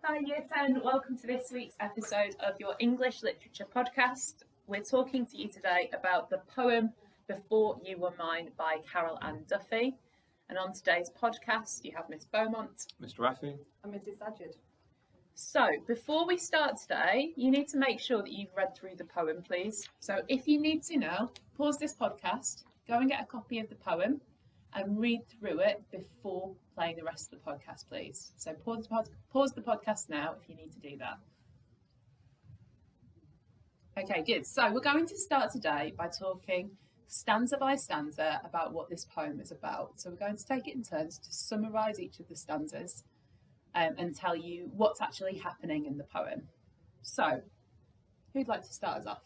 Hi Year 10, welcome to this week's episode of your English Literature podcast. We're talking to you today about the poem Before You Were Mine by Carol Ann Duffy. And on today's podcast you have Miss Beaumont, Mr. Rafi, and Mrs. Sajid. So before we start today, you need to make sure that you've read through the poem, please. So if you need to now, pause this podcast, go and get a copy of the poem and read through it before playing the rest of the podcast, please. So pause the podcast now if you need to do that. Okay, good. So we're going to start today by talking stanza by stanza about what this poem is about. So we're going to take it in turns to summarise each of the stanzas and tell you what's actually happening in the poem. So, who'd like to start us off?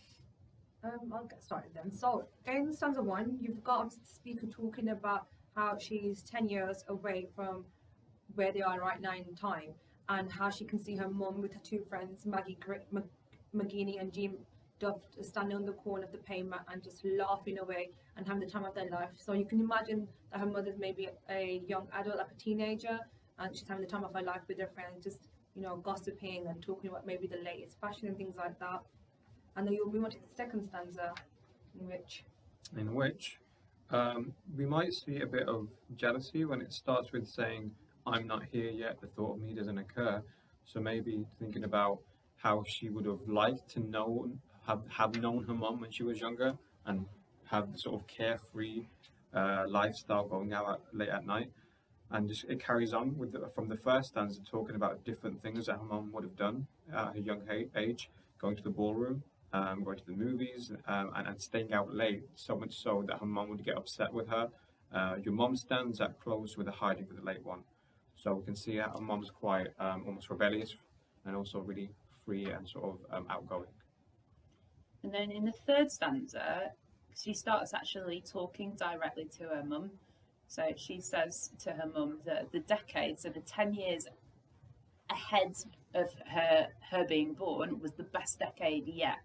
I'll get started then. So, in stanza 1, you've got the speaker talking about how she's 10 years away from where they are right now in time, and how she can see her mum with her two friends, McGinney and Jean Duff, standing on the corner of the pavement and just laughing away and having the time of their life. So you can imagine that her mother's maybe a young adult, like a teenager, and she's having the time of her life with her friends, just, gossiping and talking about maybe the latest fashion and things like that. And then you'll move on to the second stanza, in which we might see a bit of jealousy when it starts with saying, "I'm not here yet, the thought of me doesn't occur." So maybe thinking about how she would have liked to know, have known her mum when she was younger, and have the sort of carefree lifestyle going out late at night. And just, it carries on with from the first stanza, talking about different things that her mum would have done at her young age, going to the ballroom, going to the movies, and staying out late, so much so that her mum would get upset with her. Your mum stands at close with a hiding for the late one. So we can see how her mum's quite almost rebellious, and also really free and sort of outgoing. And then in the third stanza, she starts actually talking directly to her mum. So she says to her mum that the decade, so the 10 years ahead of her being born, was the best decade yet.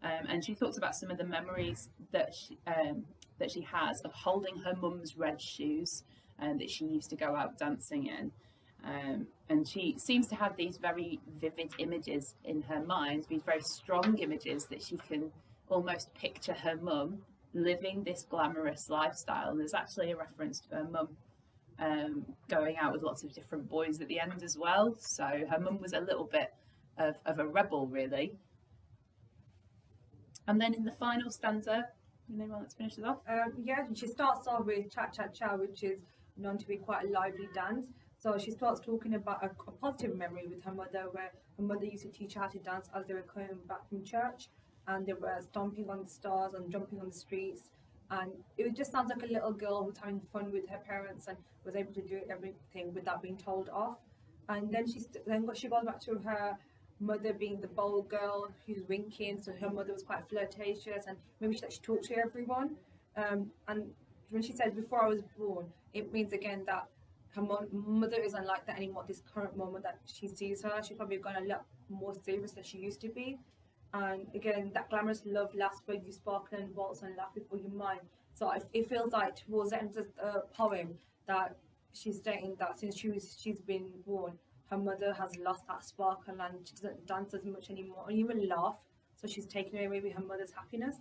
And she talks about some of the memories that she has of holding her mum's red shoes that she used to go out dancing in. And she seems to have these very vivid images in her mind, these very strong images that she can almost picture her mum living this glamorous lifestyle. And there's actually a reference to her mum going out with lots of different boys at the end as well. So her mum was a little bit of a rebel, really. And then in the final stanza, anyone let's finish it off? She starts off with Cha Cha Cha, which is known to be quite a lively dance. So she starts talking about a positive memory with her mother, where her mother used to teach her how to dance as they were coming back from church, and they were stomping on the stars and jumping on the streets. And it just sounds like a little girl who's having fun with her parents and was able to do everything without being told off. And then she goes back to her mother being the bold girl who's winking, so her mother was quite flirtatious, and maybe she talked to everyone. And when she says "before I was born," it means again that her mother isn't like that anymore. This current moment that she sees her, she's probably gone a lot more serious than she used to be. And again, that glamorous love lasts where you sparkle and waltz and laugh before you mind. So it feels like towards the end of the poem that she's stating that since she's been born, her mother has lost that sparkle and she doesn't dance as much anymore and even laugh. So she's taken away maybe her mother's happiness.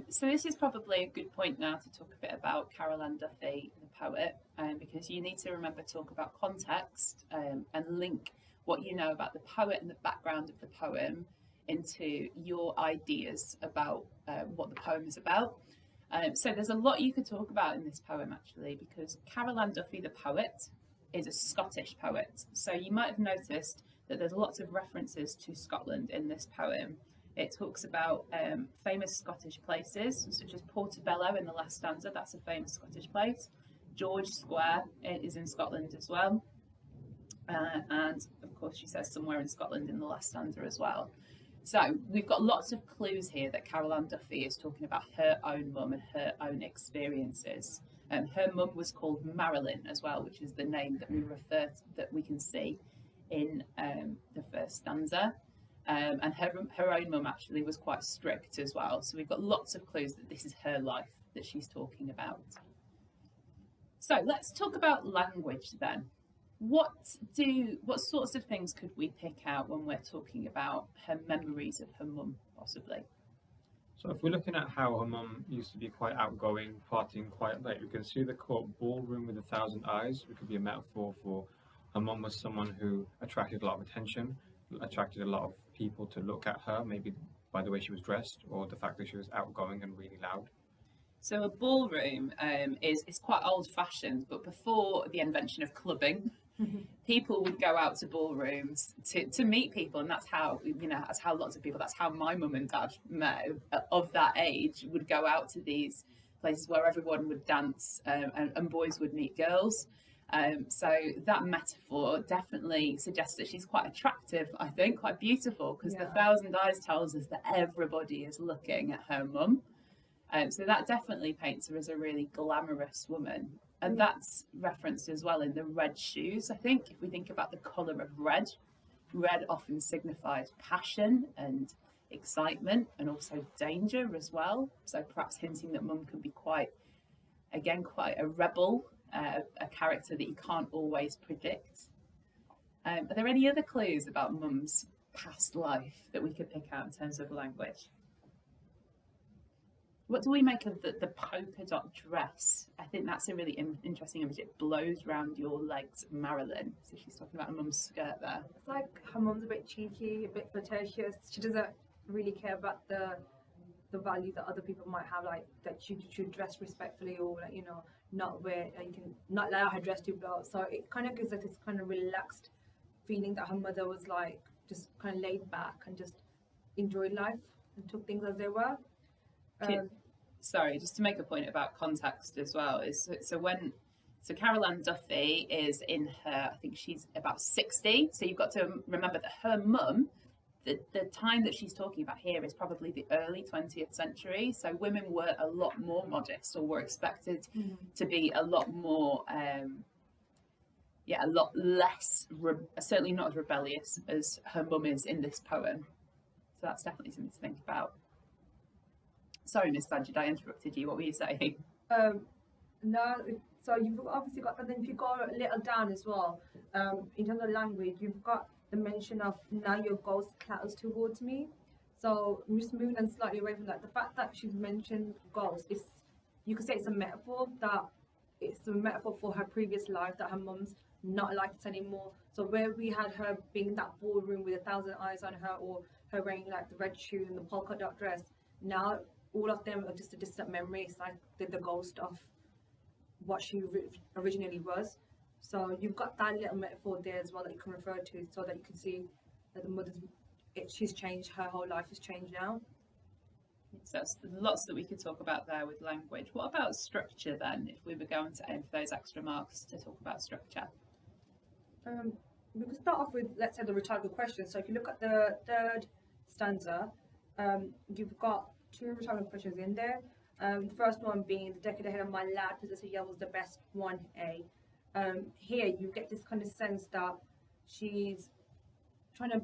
So this is probably a good point now to talk a bit about Carol Ann Duffy, the poet, because you need to remember to talk about context and link what you know about the poet and the background of the poem into your ideas about what the poem is about. So there's a lot you could talk about in this poem, actually, because Carol Ann Duffy, the poet, is a Scottish poet. So you might have noticed that there's lots of references to Scotland in this poem. It talks about famous Scottish places, such as Portobello in the last stanza. That's a famous Scottish place. George Square is in Scotland as well. And of course she says somewhere in Scotland in the last stanza as well. So we've got lots of clues here that Carol Ann Duffy is talking about her own mum and her own experiences. Her mum was called Marilyn as well, which is the name that that we can see in the first stanza. And her own mum actually was quite strict as well. So we've got lots of clues that this is her life that she's talking about. So let's talk about language then. What sorts of things could we pick out when we're talking about her memories of her mum, possibly? So if we're looking at how her mum used to be quite outgoing, partying quite late, we can see the quote "ballroom with 1,000 eyes," which could be a metaphor for her mum was someone who attracted a lot of attention, attracted a lot of people to look at her, maybe by the way she was dressed or the fact that she was outgoing and really loud. So a ballroom is quite old fashioned, but before the invention of clubbing, people would go out to ballrooms to meet people, and that's how that's how lots of people. That's how my mum and dad met of that age. Would go out to these places where everyone would dance and boys would meet girls. So that metaphor definitely suggests that she's quite attractive. I think quite beautiful because the 1,000 eyes tells us that everybody is looking at her mum. So that definitely paints her as a really glamorous woman. And that's referenced as well in the red shoes. I think if we think about the colour of red, red often signifies passion and excitement and also danger as well. So perhaps hinting that mum can be quite a rebel, a character that you can't always predict. Are there any other clues about mum's past life that we could pick out in terms of language? What do we make of the polka dot dress? I think that's a really interesting image. It blows round your legs, Marilyn. So she's talking about her mum's skirt there. It's like her mum's a bit cheeky, a bit flirtatious. She doesn't really care about the value that other people might have, like that she should dress respectfully or like, not wear, you can not allow her dress to blow. So it kind of gives like this kind of relaxed feeling that her mother was like just kind of laid back and just enjoyed life and took things as they were. Sorry, just to make a point about context as well, is so Carol Ann Duffy is in her, I think she's about 60. So you've got to remember that her mum, the time that she's talking about here is probably the early 20th century. So women were a lot more modest or were expected to be a lot more, a lot less, certainly not as rebellious as her mum is in this poem. So that's definitely something to think about. Sorry, Miss Sajid, I interrupted you. What were you saying? No, so you've obviously got, and then if you go a little down as well, in terms of language, you've got the mention of now your ghost clouds towards me. So I'm just moving and slightly away from that. The fact that she's mentioned ghost is, you could say it's a metaphor, that it's a metaphor for her previous life, that her mum's not like this anymore. So where we had her being in that ballroom with 1,000 eyes on her, or her wearing like the red shoe and the polka dot dress, now all of them are just a distant memory. It's like the ghost of what she originally was. So you've got that little metaphor there as well that you can refer to, so that you can see that the she's changed, her whole life has changed now. So that's lots that we could talk about there with language. What about structure then, if we were going to aim for those extra marks to talk about structure? We could start off with, let's say, the rhetorical question. So if you look at the third stanza, you've got two rhetorical questions in there. The first one being, the decade ahead of my lad possessor year was the best one, A. Here you get this kind of sense that she's trying to,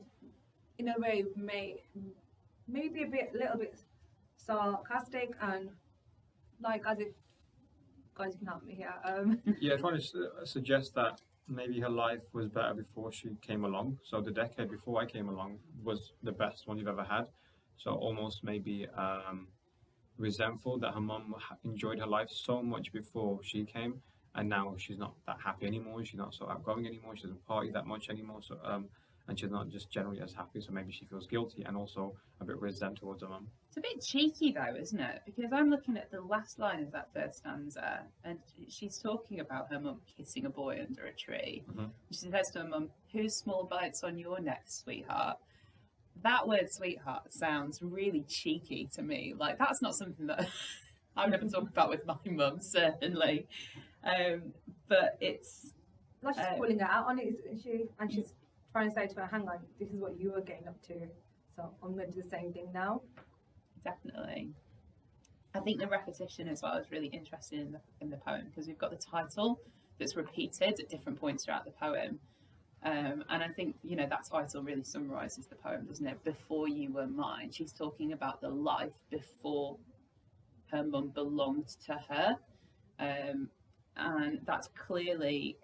in a way, maybe a little bit sarcastic and like as if, guys can help me here. Yeah, trying to suggest that maybe her life was better before she came along. So the decade before I came along was the best one you've ever had. So almost maybe resentful that her mum enjoyed her life so much before she came, and now she's not that happy anymore. She's not so outgoing anymore. She doesn't party that much anymore. So and she's not just generally as happy. So maybe she feels guilty and also a bit resent towards her mum. It's a bit cheeky though, isn't it? Because I'm looking at the last line of that third stanza, and she's talking about her mum kissing a boy under a tree. She says to her mum, "Whose small bite's on your neck, sweetheart?" That word sweetheart sounds really cheeky to me. Like, that's not something that I would ever talk about with my mum, certainly. But it's... Like she's calling her out on it, isn't she? And she's trying to say to her, hang on, this is what you were getting up to. So I'm going to do the same thing now. Definitely. I think the repetition as well is really interesting in the poem, because we've got the title that's repeated at different points throughout the poem. And I think, that title really summarises the poem, doesn't it? Before You Were Mine. She's talking about the life before her mum belonged to her. And that's clearly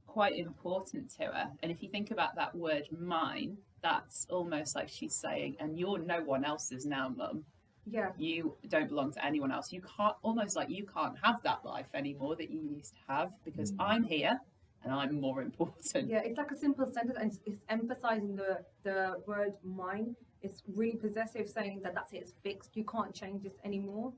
quite important to her. And if you think about that word mine, that's almost like she's saying, and you're no one else's now, Mum. Yeah. You don't belong to anyone else. You can't, almost like you can't have that life anymore that you used to have, because I'm here and I'm more important. Yeah, it's like a simple sentence, and it's emphasizing the word mine. It's really possessive, saying that that's it, it's fixed. You can't change this anymore.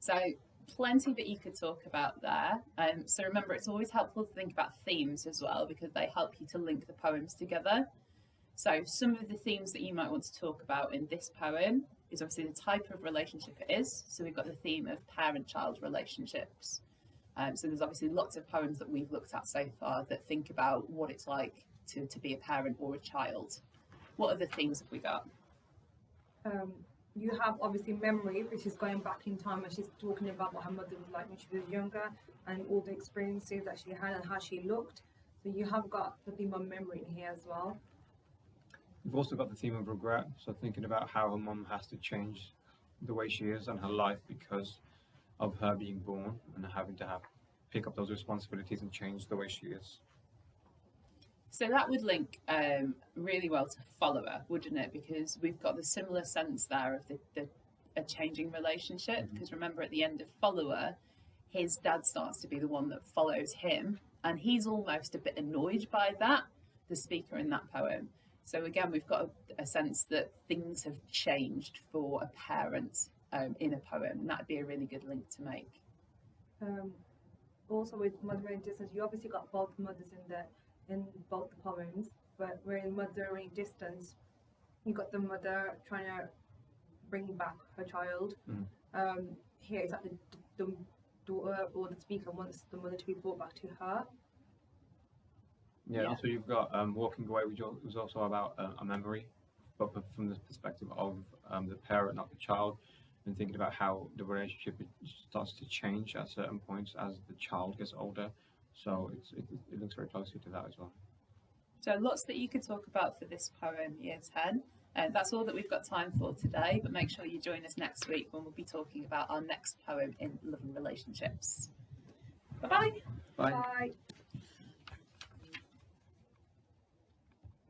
So plenty that you could talk about there. So remember, it's always helpful to think about themes as well, because they help you to link the poems together. So some of the themes that you might want to talk about in this poem is obviously the type of relationship it is. So we've got the theme of parent-child relationships. So there's obviously lots of poems that we've looked at so far that think about what it's like to be a parent or a child. What other themes have we got? You have obviously memory, which is going back in time, and she's talking about what her mother was like when she was younger and all the experiences that she had and how she looked. So you have got the theme of memory in here as well. We've also got the theme of regret, so thinking about how her mum has to change the way she is and her life because of her being born and having to pick up those responsibilities and change the way she is. So that would link really well to follower, wouldn't it? Because we've got the similar sense there of a changing relationship. Because remember, at the end of follower, his dad starts to be the one that follows him, and he's almost a bit annoyed by that, the speaker in that poem. So again, we've got a sense that things have changed for a parent in a poem, and that'd be a really good link to make. Also with mothering distance, you obviously got both mothers in both the poems, but we're in mothering distance. You got the mother trying to bring back her child. Here it's like the daughter or the speaker wants the mother to be brought back to her. Yeah, also you've got walking away, which was also about a memory, but from the perspective of the parent, not the child, and thinking about how the relationship starts to change at certain points as the child gets older. So it links very closely to that as well. So lots that you could talk about for this poem, Year 10. That's all that we've got time for today, but make sure you join us next week when we'll be talking about our next poem in Love and Relationships. Bye-bye. Bye. Bye.